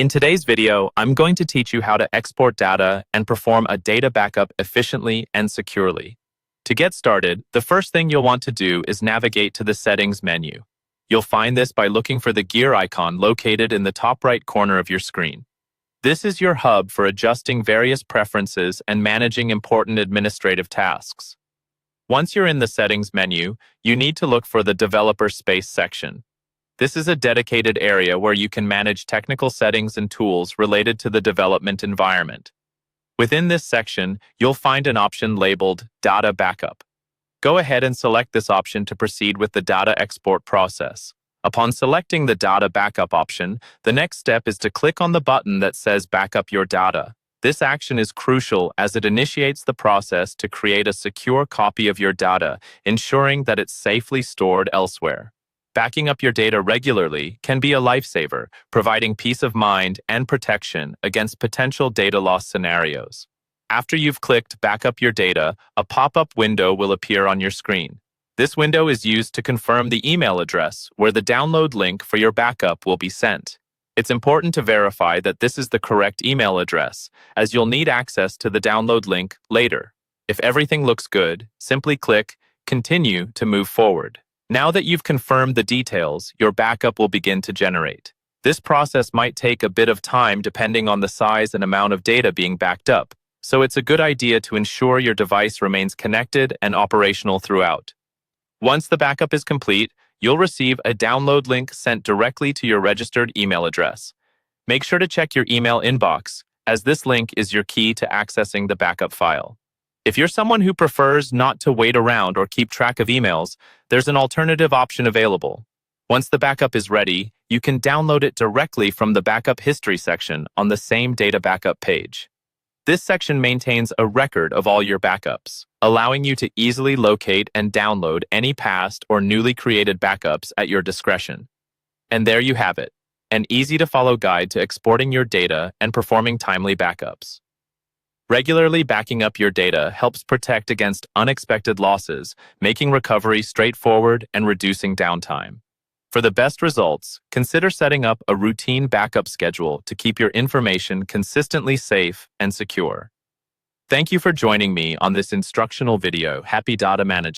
In today's video, I'm going to teach you how to export data and perform a data backup efficiently and securely. To get started, the first thing you'll want to do is navigate to the Settings menu. You'll find this by looking for the gear icon located in the top right corner of your screen. This is your hub for adjusting various preferences and managing important administrative tasks. Once you're in the Settings menu, you need to look for the Developer Space section. This is a dedicated area where you can manage technical settings and tools related to the development environment. Within this section, you'll find an option labeled Data Backup. Go ahead and select this option to proceed with the data export process. Upon selecting the Data Backup option, the next step is to click on the button that says Backup Your Data. This action is crucial as it initiates the process to create a secure copy of your data, ensuring that it's safely stored elsewhere. Backing up your data regularly can be a lifesaver, providing peace of mind and protection against potential data loss scenarios. After you've clicked Backup Your Data, a pop-up window will appear on your screen. This window is used to confirm the email address where the download link for your backup will be sent. It's important to verify that this is the correct email address, as you'll need access to the download link later. If everything looks good, simply click Continue to move forward. Now that you've confirmed the details, your backup will begin to generate. This process might take a bit of time depending on the size and amount of data being backed up, so it's a good idea to ensure your device remains connected and operational throughout. Once the backup is complete, you'll receive a download link sent directly to your registered email address. Make sure to check your email inbox, as this link is your key to accessing the backup file. If you're someone who prefers not to wait around or keep track of emails, there's an alternative option available. Once the backup is ready, you can download it directly from the Backup History section on the same data backup page. This section maintains a record of all your backups, allowing you to easily locate and download any past or newly created backups at your discretion. And there you have it, an easy-to-follow guide to exporting your data and performing timely backups. Regularly backing up your data helps protect against unexpected losses, making recovery straightforward and reducing downtime. For the best results, consider setting up a routine backup schedule to keep your information consistently safe and secure. Thank you for joining me on this instructional video. Happy data management.